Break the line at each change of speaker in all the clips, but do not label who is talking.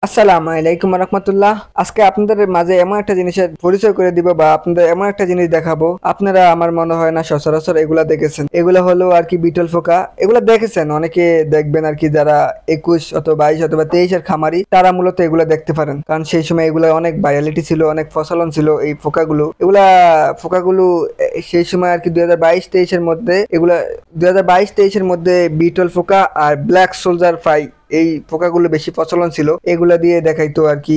আসসালামু আলাইকুম রহমতুল্লাহ। আজকে আপনাদের মাঝে এমন একটা জিনিসের পরিচয় করে দিব বা আপনাদের এমন একটা জিনিস দেখাবো, আপনারা আমার মনে হয় না সচরাচর এগুলা দেখেছেন। এগুলা হলো আর কি বিটল ফোকা। এগুলা দেখেছেন, অনেকে দেখবেন আর কি, যারা 21 অথবা 22 অথবা 23-এর খামারি তারা মূলত এগুলা দেখতে পারেন, কারণ সেই সময় এগুলা অনেক ভাইরালিটি ছিল, অনেক প্রচলন ছিল এই ফোকাগুলো। ফোকাগুলো সেই সময় আর কি 2022-23-এর মধ্যে এগুলা 2022-23-এর মধ্যে বিটল ফোকা আর ব্ল্যাক সোলজার ফ্রাই এই পোকাগুলো বেশি প্রচলন ছিল। এগুলা দিয়ে দেখাইতো আর কি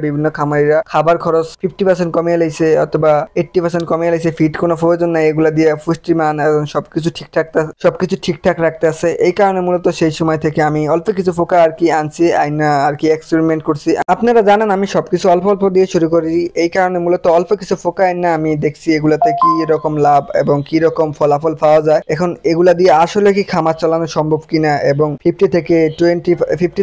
বিভিন্ন খামারিরা খাবার খরচ 50% কমিয়ে লাইছে অথবা 80% কমিয়ে লাইছে, ফিট কোনো প্রয়োজন নাই, এগুলা দিয়ে পুষ্টিমান এবং সবকিছু ঠিকঠাক রাখতে আছে। এই কারণে মূলত সেই সময় থেকে আমি অল্প কিছু পোকা আর কি আনছি, আইনা আর কি এক্সপেরিমেন্ট করছি। আপনারা জানেন আমি সবকিছু অল্প অল্প দিয়ে শুরু করি, এই কারণে মূলত অল্প কিছু পোকা আইনা আমি দেখছি এগুলাতে কি রকম লাভ এবং কি রকম ফলাফল পাওয়া যায়। এখন এগুলা দিয়ে আসলে কি খামার চালানো সম্ভব কিনা এবং 50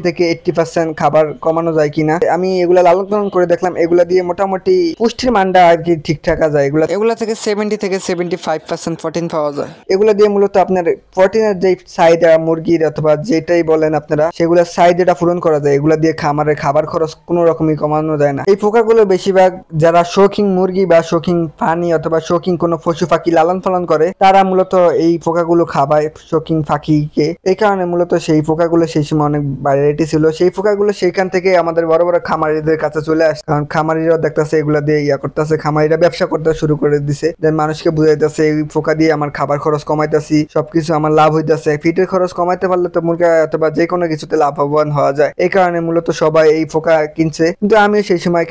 থেকে 80% খাবার কমানো যায় কিনা, আমি এগুলা লালন পালন করে দেখলাম। এগুলা দিয়ে মোটামুটি পুষ্টির মানটা আর কি ঠিক থাকা যায়। এগুলা থেকে 70 থেকে 75% প্রোটিন পাওয়া যায়। এগুলা দিয়ে মূলত আপনার প্রোটিনের যে চাহিদা মুরগির অথবা যেটাই বলেন আপনারা, সেগুলা চাহিদাটা পূরণ করা যায়। এগুলা দিয়ে খামারের খাবার খরচ কোনো রকমই কমানো যায় না। এই পোকাগুলো বেশিরভাগ যারা শৌখিন মুরগি বা শৌখিন প্রাণী অথবা শৌখিন কোনো পশু পাখি লালন পালন করে, তারা মূলত এই পোকাগুলো খাবায় শৌখিন পাখিকে। এই কারণে মূলত সেই পোকাগুলো সেই সময় অনেক ভাইরালিটি ছিল। সেই পোকাগুলো সেইখান থেকে আমাদের বড় বড় খামারিদের কাছে চলে আসে, কারণ খামারিরাও দেখতেছে এগুলা দিয়ে করতেছে, খামারিরা ব্যবসা করতে শুরু করে দিছে, দেন মানুষকে বুঝাইতেছে এই পোকা দিয়ে আমার খাবার খরচ কমাইতেছি, সবকিছু আমার লাভ হইতেছে। ফিটের খরচ কমাইতে পারলে তো মুরগা অথবা যে কোনো কিছুতে লাভবান হওয়া যায়। এই কারণে মূলত সবাই এই পোকা কিনছে, কিন্তু আমি সেই সময়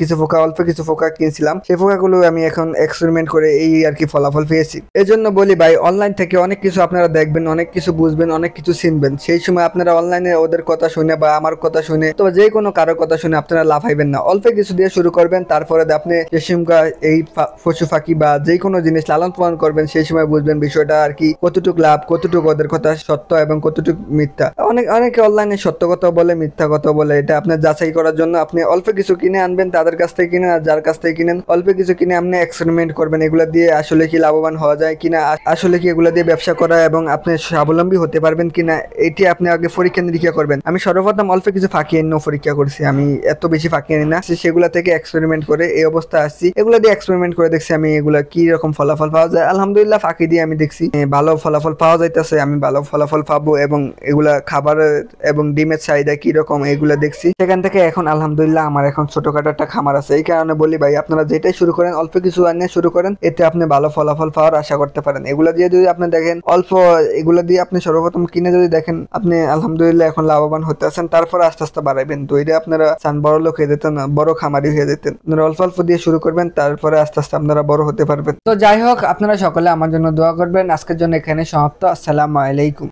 অল্প কিছু পোকা কিনছিলাম। সেই পোকাগুলো আমি এখন এক্সপেরিমেন্ট করে এই আর কি ফলাফল পেয়েছি। এই জন্য বলি ভাই, অনলাইন থেকে অনেক কিছু আপনারা দেখবেন, অনেক কিছু বুঝবেন, অনেক কিছু চিনবেন। সেই সময় আপনারা অনলাইনে ওদের কথা শুনে বা আমার কথা শুনে তো যে কোনো কারোর কথা শুনে আপনারা লাভ হইবেন না। অল্প কিছু দিয়ে শুরু করবেন, তারপরে আপনি রেশমকা এই পশু পাখি বা যে কোনো জিনিস লালন পালন করবেন, সেই সময় বুঝবেন বিষয়টা আর কি, কতটুকু লাভ, কতটুকু ওদের কথা সত্য এবং কতটুকু মিথ্যা। অনেকে অনলাইনে সত্য কথা বলে, মিথ্যা কথা বলে, এটা আপনার যাচাই করার জন্য আপনি অল্প কিছু কিনে আনবেন, তাদের কাছ থেকে কিনেন। আর যার কাছ থেকে কিনেন অল্প কিছু কিনে আপনি এক্সপেরিমেন্ট করবেন এগুলা দিয়ে আসলে কি লাভবান হওয়া যায় কিনা, আসলে কি এগুলা দিয়ে ব্যবসা করা এবং আপনি স্বাবলম্বী হতে পারবেন কিনা, এটি আপনি আগে পরীক্ষা নিরীক্ষা করবেন। আমি সর্বপ্রথম অল্প কিছু ফাঁকি এনে পরীক্ষা করছি, আমি এত বেশি ফাঁকি আনি না, সেগুলা থেকে এক্সপেরিমেন্ট করে এই অবস্থা আসছি। এগুলা দিয়ে এক্সপেরিমেন্ট করে দেখছি আমি এগুলা কি রকম ফলাফল পাওয়া যায়। আলহামদুলিল্লাহ, ফাঁকি দিয়ে আমি দেখছি ভালো ফলাফল পাওয়া যাইতেছে, আমি ভালো ফলাফল পাবো এবং এগুলা খাবারের এবং ডিমের চাহিদা কি রকম এগুলা দেখছি। সেখান থেকে এখন আলহামদুলিল্লাহ আমার এখন ছোটখাটো একটা খামার আছে। এই কারণে বলি ভাই, আপনারা যেটাই শুরু করেন অল্প কিছু আনিয়ে শুরু করেন, এতে আপনি ভালো ফলাফল পাওয়ার আশা করতে পারেন। এগুলা দিয়ে যদি আপনি দেখেন এগুলা দিয়ে আপনি সর্বপ্রথম কিনে যদি দেখেন, আপনি আলহামদুলিল্লাহ এখন লাভবান হতে আছেন। তারপরে আস্তে আস্তে বাড়াইবেন। তো এটা আপনারা চান বড় লোক হয়ে যেতেন, বড় খামারি হয়ে যেতেন, আপনারা অল্প অল্প দিয়ে শুরু করবেন, তারপরে আস্তে আস্তে আপনারা বড় হতে পারবেন। তো যাই হোক, আপনারা সকলে আমার জন্য দোয়া করবেন। আজকের জন্য এখানে সমাপ্ত। আসসালামু আলাইকুম।